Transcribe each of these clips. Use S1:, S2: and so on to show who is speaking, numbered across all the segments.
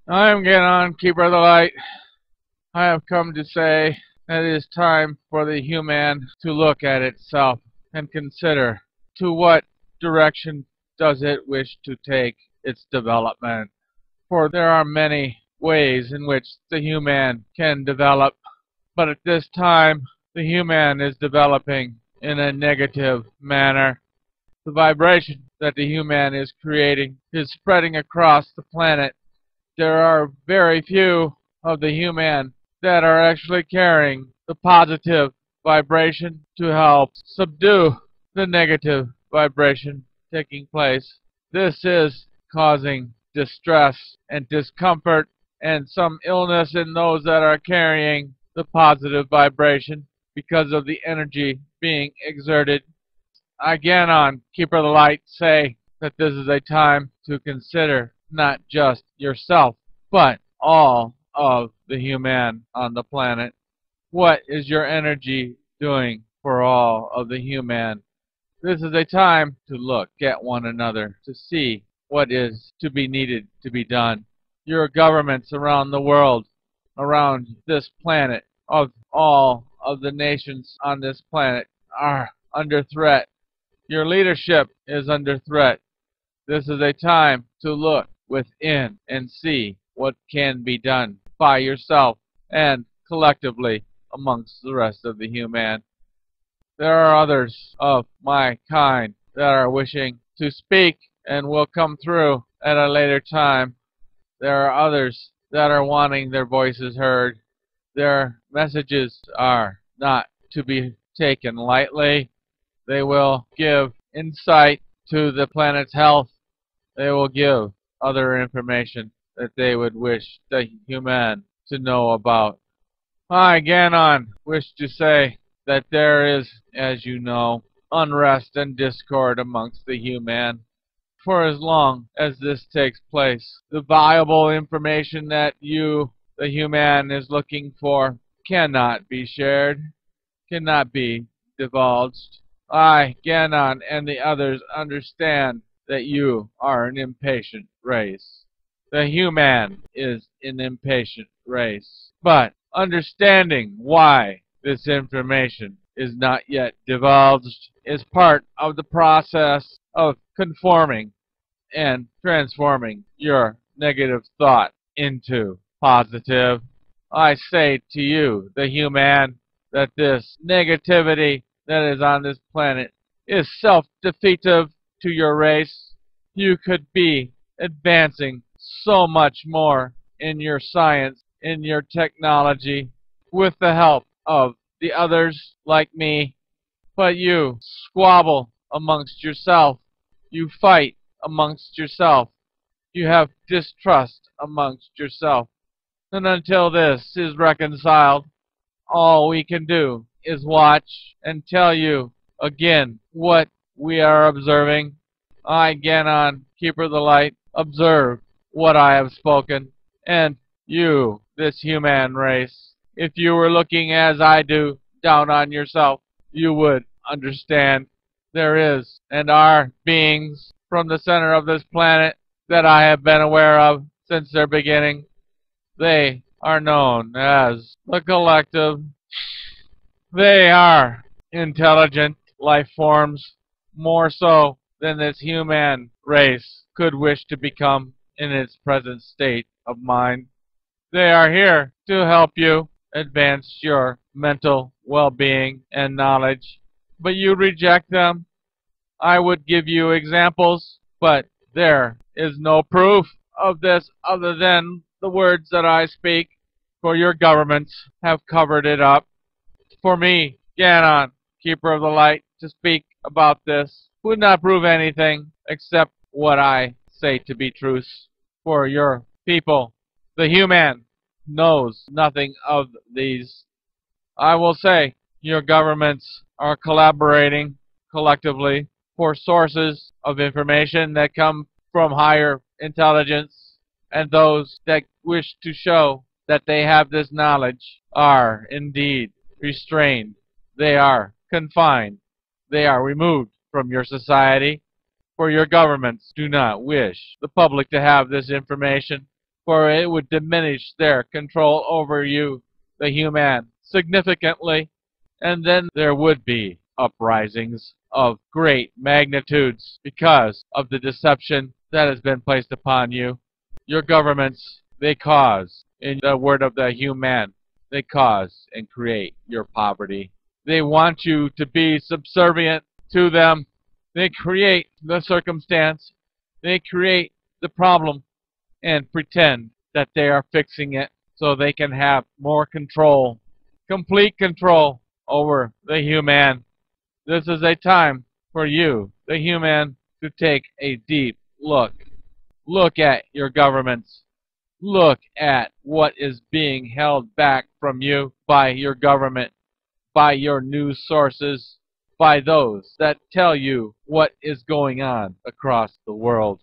S1: I am GahNon, Keeper of the Light. I have come to say that it is time for the human to look at itself and consider to what direction does it wish to take its development. For there are many ways in which the human can develop, but at this time the human is developing in a negative manner. The vibration that the human is creating is spreading across the planet. There are very few of the human that are actually carrying the positive vibration to help subdue the negative vibration taking place. This is causing distress and discomfort and some illness in those that are carrying the positive vibration because of the energy being exerted. Again, on Keeper of the Light, say that this is a time to consider not just yourself, but all of the human on the planet. What is your energy doing for all of the human? This is a time to look at one another, to see what is to be needed to be done. Your governments around the world, around this planet, of all of the nations on this planet are under threat. Your leadership is under threat. This is a time to look within and see what can be done by yourself and collectively amongst the rest of the human. There are others of my kind that are wishing to speak and will come through at a later time. There are others that are wanting their voices heard. Their messages are not to be taken lightly. They will give insight to the planet's health. They will give other information that they would wish the human to know about. I, GahNon, wish to say that there is, as you know, unrest and discord amongst the human. For as long as this takes place, the valuable information that you, the human, is looking for cannot be shared, cannot be divulged. I, GahNon, and the others understand that you are an impatient race. The human is an impatient race. But understanding why this information is not yet divulged is part of the process of conforming and transforming your negative thought into positive. I say to you, the human, that this negativity that is on this planet is self-defeative to your race. You could be advancing so much more in your science, in your technology, with the help of the others like me. But you squabble amongst yourself. You fight amongst yourself. You have distrust amongst yourself. And until this is reconciled, all we can do is watch and tell you again what we are observing. I, GahNon, Keeper of the Light, observe what I have spoken. And you, this human race, if you were looking as I do down on yourself, you would understand there is and are beings from the center of this planet that I have been aware of since their beginning. They are known as the collective. They are intelligent life forms, more so than this human race could wish to become in its present state of mind. They are here to help you advance your mental well-being and knowledge, but you reject them. I would give you examples, but there is no proof of this other than the words that I speak, for your governments have covered it up. For me, GahNon, Keeper of the Light, to speak about this would not prove anything except what I say to be truths. For your people, the human, knows nothing of these. I will say your governments are collaborating collectively for sources of information that come from higher intelligence, and those that wish to show that they have this knowledge are indeed restrained. They are confined. They are removed from your society, for your governments do not wish the public to have this information. for it would diminish their control over you, the human, significantly, and then there would be uprisings of great magnitudes because of the deception that has been placed upon you. Your governments, they cause, in the word of the human, they cause and create your poverty. They want you to be subservient to them. They create the circumstance. They create the problem and pretend that they are fixing it so they can have more control, complete control over the human. This is a time for you, the human, to take a deep look. Look at your governments. Look at what is being held back from you by your government, by your news sources, by those that tell you what is going on across the world.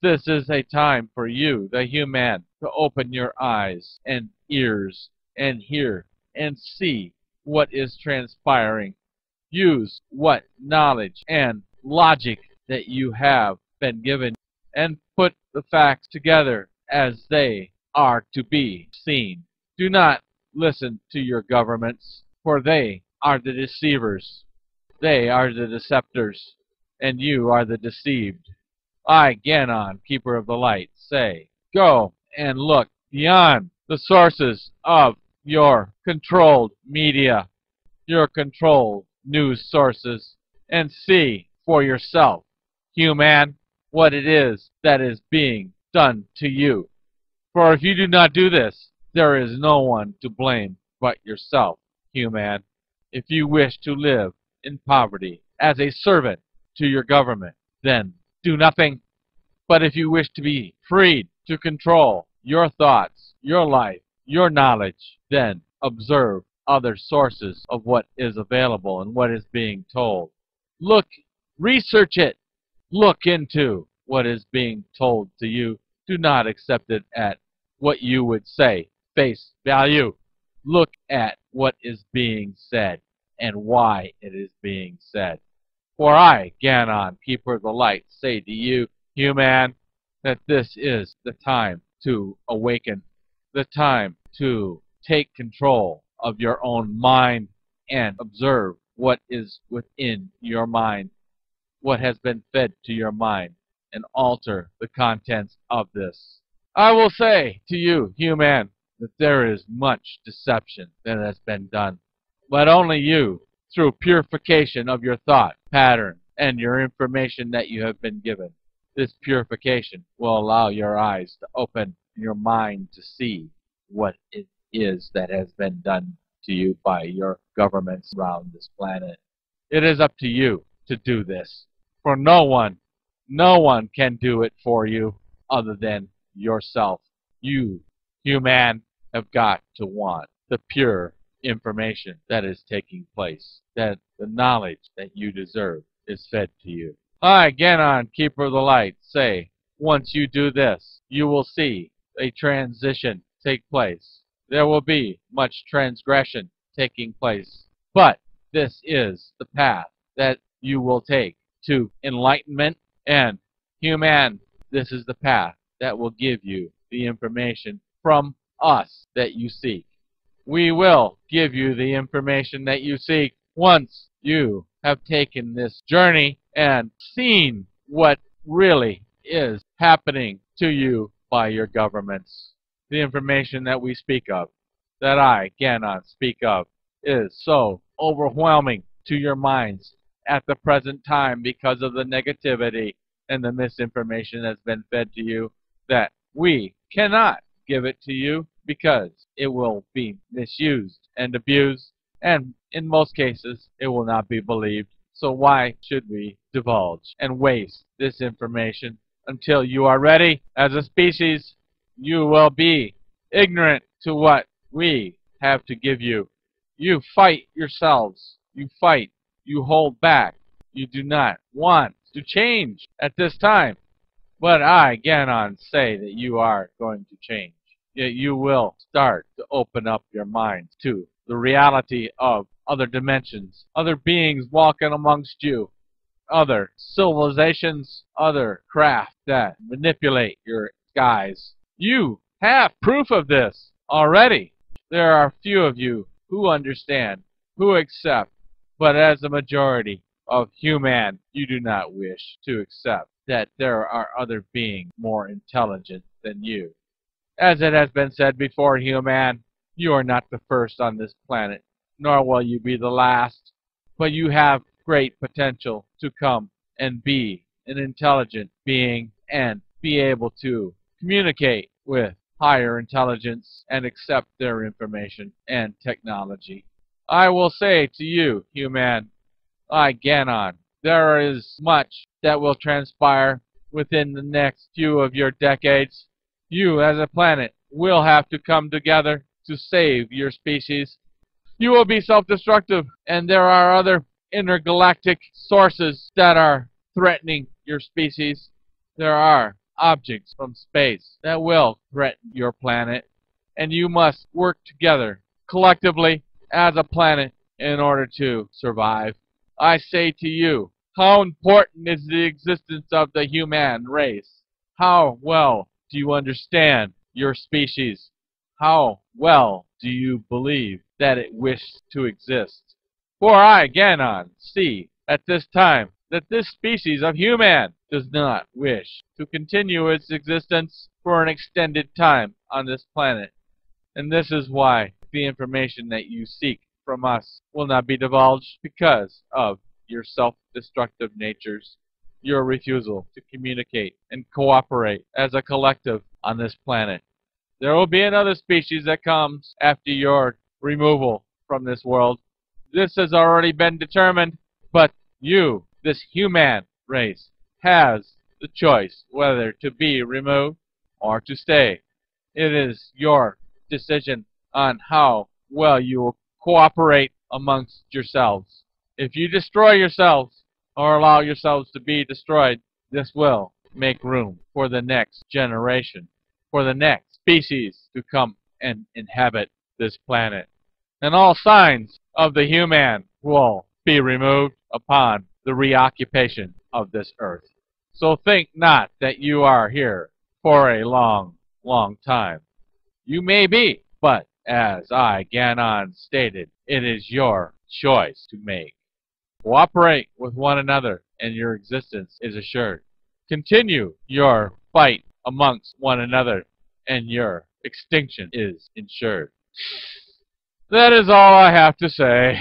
S1: This is a time for you, the human, to open your eyes and ears and hear and see what is transpiring. Use what knowledge and logic that you have been given and put the facts together as they are to be seen. Do not listen to your governments, for they are the deceivers. They are the deceptors, and you are the deceived. I, GahNon, Keeper of the Light, say, go and look beyond the sources of your controlled media, your controlled news sources, and see for yourself, human, what it is that is being done to you. For if you do not do this, there is no one to blame but yourself, human. If you wish to live in poverty as a servant to your government, then do nothing. But if you wish to be freed to control your thoughts, your life, your knowledge, then observe other sources of what is available and what is being told. Look, research it. Look into what is being told to you. Do not accept it at what you would say, face value. Look at what is being said and why it is being said. For I, GahNon, Keeper of the Light, say to you, human, that this is the time to awaken, the time to take control of your own mind and observe what is within your mind, what has been fed to your mind, and alter the contents of this. I will say to you, human, that there is much deception that has been done, but only you, through purification of your thought pattern and your information that you have been given, this purification will allow your eyes to open, your mind to see what it is that has been done to you by your governments around this planet. It is up to you to do this, for no one can do it for you other than yourself. You, human, have got to want the pure information that is taking place, that the knowledge that you deserve is fed to you. I, GahNon, Keeper of the Light, say, once you do this, you will see a transition take place. There will be much transgression taking place, but this is the path that you will take to enlightenment, and human, this is the path that will give you the information from us that you seek. We will give you the information that you seek once you have taken this journey and seen what really is happening to you by your governments. The information that we speak of, that I, GahNon, speak of, is so overwhelming to your minds at the present time because of the negativity and the misinformation that's been fed to you that we cannot give it to you because it will be misused and abused, and in most cases it will not be believed. So why should we divulge and waste this information until you are ready? As a species, you will be ignorant to what we have to give you. You fight yourselves. You fight. You hold back. You do not want to change at this time. But I, GahNon, say that you are going to change. Yet you will start to open up your minds to the reality of other dimensions, other beings walking amongst you, other civilizations, other craft that manipulate your skies. You have proof of this already. There are few of you who understand, who accept, but as a majority of human, you do not wish to accept that there are other beings more intelligent than you. As it has been said before, human, you are not the first on this planet, nor will you be the last, but you have great potential to come and be an intelligent being and be able to communicate with higher intelligence and accept their information and technology. I will say to you, human, GahNon, there is much that will transpire within the next few of your decades. You, as a planet, will have to come together to save your species. You will be self-destructive, and there are other intergalactic sources that are threatening your species. There are objects from space that will threaten your planet, and you must work together collectively as a planet in order to survive. I say to you, how important is the existence of the human race? How well do you understand your species? How well do you believe that it wishes to exist? For I, GahNon, see at this time that this species of human does not wish to continue its existence for an extended time on this planet. And this is why the information that you seek from us will not be divulged, because of your self-destructive natures, your refusal to communicate and cooperate as a collective on this planet. There will be another species that comes after your removal from this world. This has already been determined, but you, this human race, has the choice whether to be removed or to stay. It is your decision on how well you will cooperate amongst yourselves. If you destroy yourselves or allow yourselves to be destroyed, this will make room for the next generation, for the next species to come and inhabit this planet. And all signs of the human will be removed upon the reoccupation of this earth. So think not that you are here for a long, long time. You may be, but as I, GahNon, stated, it is your choice to make. Cooperate with one another and your existence is assured. Continue your fight amongst one another and your extinction is ensured. That is all I have to say.